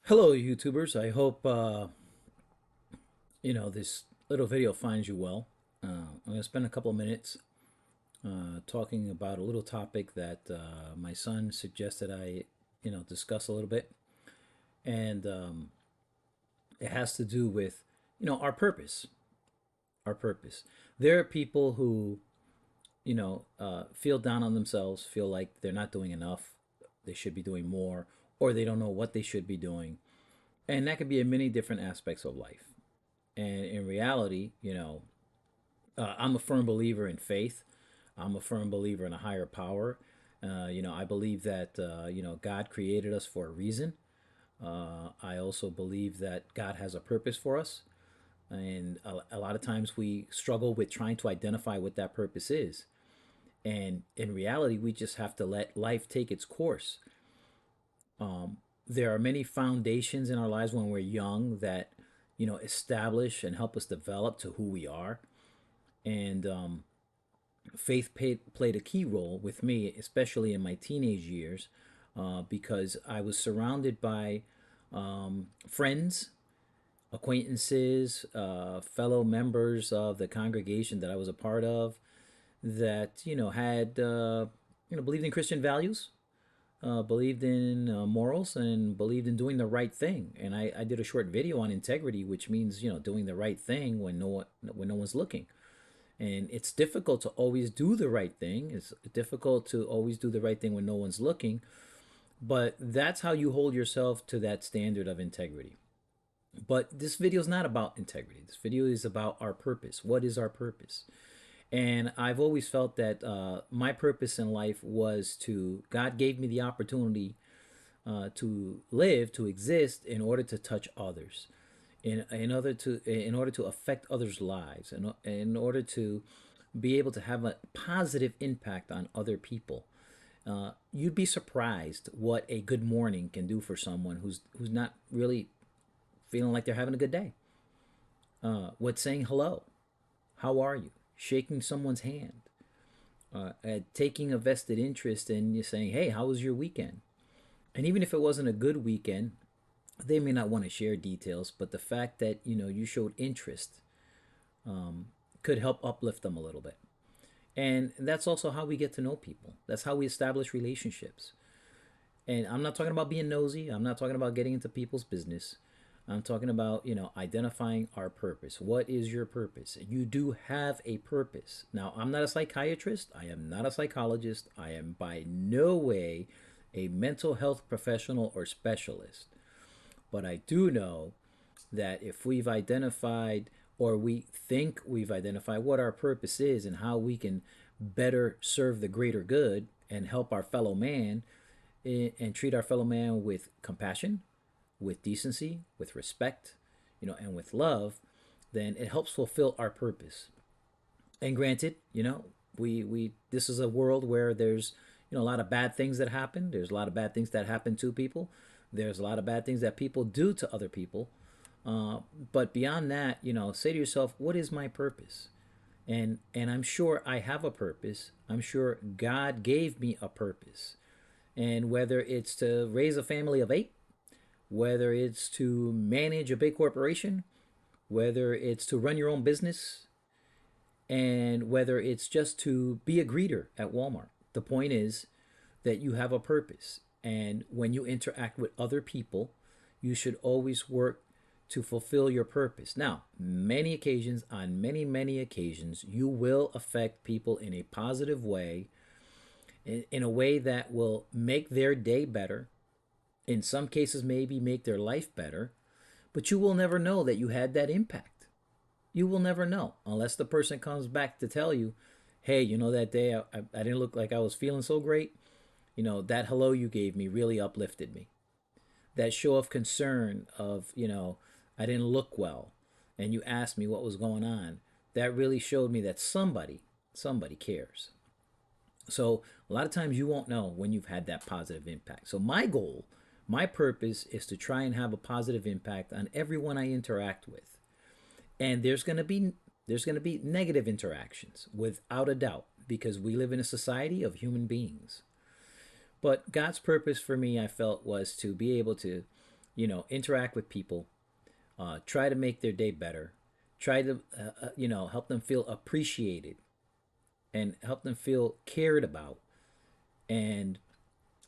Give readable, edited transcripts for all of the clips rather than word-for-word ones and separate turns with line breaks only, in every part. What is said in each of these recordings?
Hello, YouTubers. I hope this little video finds you well. I'm going to spend a couple of minutes talking about a little topic that my son suggested I, discuss a little bit, and it has to do with, our purpose. Our purpose. There are people who, feel down on themselves, feel like they're not doing enough, they should be doing more, or they don't know what they should be doing, and that could be in many different aspects of life. And in reality, I'm a firm believer in faith. I'm a firm believer in a higher power. I believe that, God created us for a reason. I also believe that God has a purpose for us. And a lot of times we struggle with trying to identify what that purpose is. And in reality, we just have to let life take its course. There are many foundations in our lives when we're young that, establish and help us develop to who we are. And faith played a key role with me, especially in my teenage years, because I was surrounded by friends, acquaintances, fellow members of the congregation that I was a part of that, had, believed in Christian values, believed in morals, and believed in doing the right thing. And I did a short video on integrity, which means, doing the right thing when no one's looking. And it's difficult to always do the right thing. It's difficult to always do the right thing when no one's looking. But that's how you hold yourself to that standard of integrity. But this video is not about integrity. This video is about our purpose. What is our purpose? And I've always felt that my purpose in life was God gave me the opportunity to live, to exist in order to touch others, in order to affect others' lives, and in order to be able to have a positive impact on other people. You'd be surprised what a good morning can do for someone who's not really feeling like they're having a good day. What saying hello, how are you, shaking someone's hand, taking a vested interest in you, saying, "Hey, how was your weekend?" And even if it wasn't a good weekend, they may not want to share details, but the fact that you showed interest could help uplift them a little bit. And that's also how we get to know people. That's how we establish relationships. And I'm not talking about being nosy. I'm not talking about getting into people's business. I'm talking about, identifying our purpose. What is your purpose? You do have a purpose. Now, I'm not a psychiatrist. I am not a psychologist. I am by no way a mental health professional or specialist. But I do know that if we've identified, or we think we've identified, what our purpose is and how we can better serve the greater good and help our fellow man, and treat our fellow man with compassion, with decency, with respect, and with love, then it helps fulfill our purpose. And granted, we this is a world where there's a lot of bad things that happen. There's a lot of bad things that happen to people. There's a lot of bad things that people do to other people. But beyond that, say to yourself, what is my purpose? And I'm sure I have a purpose. I'm sure God gave me a purpose. And whether it's to raise a family of 8, whether it's to manage a big corporation, whether it's to run your own business, and whether it's just to be a greeter at Walmart. The point is that you have a purpose. And when you interact with other people, you should always work to fulfill your purpose. Now, many occasions, on many, many occasions, you will affect people in a positive way, in a way that will make their day better. In some cases, maybe make their life better. But you will never know that you had that impact. You will never know unless the person comes back to tell you, "Hey, that day I didn't look like I was feeling so great. That hello you gave me really uplifted me. That show of concern of, I didn't look well, and you asked me what was going on. That really showed me that somebody cares." So a lot of times you won't know when you've had that positive impact. So my goal, my purpose is to try and have a positive impact on everyone I interact with. And there's going to be negative interactions without a doubt, because we live in a society of human beings. But God's purpose for me, I felt, was to be able to interact with people, try to make their day better, try to, help them feel appreciated and help them feel cared about, and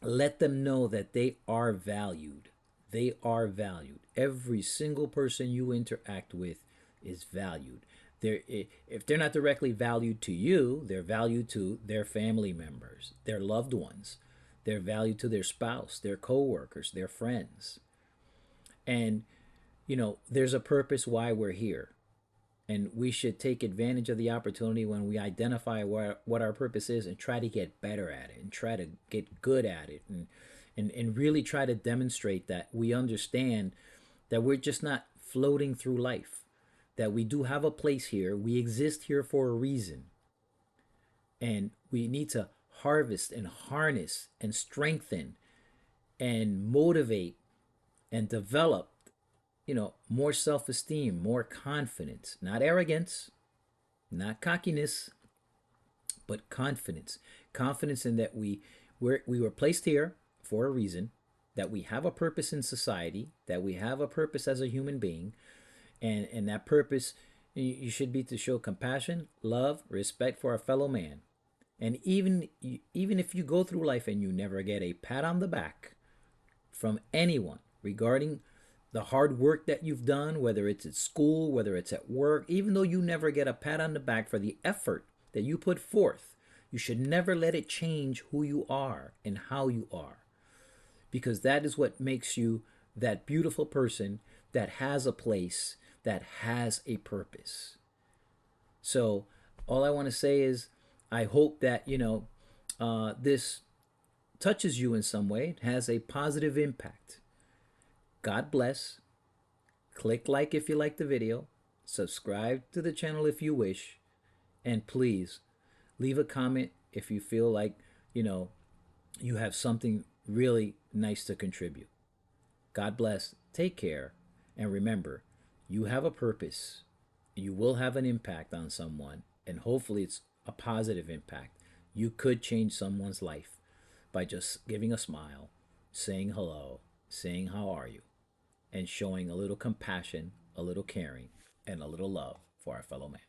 let them know that they are valued. They are valued. Every single person you interact with is valued. If they're not directly valued to you, they're valued to their family members, their loved ones. They're valued to their spouse, their coworkers, their friends. And, there's a purpose why we're here. And we should take advantage of the opportunity when we identify what our purpose is and try to get better at it and try to get good at it, and really try to demonstrate that we understand that we're just not floating through life, that we do have a place here. We exist here for a reason. And we need to harvest and harness and strengthen and motivate and develop, more self esteem, more confidence, not arrogance, not cockiness, but confidence. Confidence in that we were placed here for a reason, that we have a purpose in society, that we have a purpose as a human being, and that purpose, you should be to show compassion, love, respect for a fellow man. And even if you go through life and you never get a pat on the back from anyone regarding the hard work that you've done, whether it's at school, whether it's at work, even though you never get a pat on the back for the effort that you put forth, you should never let it change who you are and how you are. Because that is what makes you that beautiful person that has a place, that has a purpose. So, all I want to say is, I hope that, this touches you in some way, has a positive impact. God bless. Click like if you like the video. Subscribe to the channel if you wish. And please leave a comment if you feel like, you have something really nice to contribute. God bless. Take care. And remember, you have a purpose. You will have an impact on someone. And hopefully it's a positive impact. You could change someone's life by just giving a smile, saying hello, saying how are you, and showing a little compassion, a little caring, and a little love for our fellow man.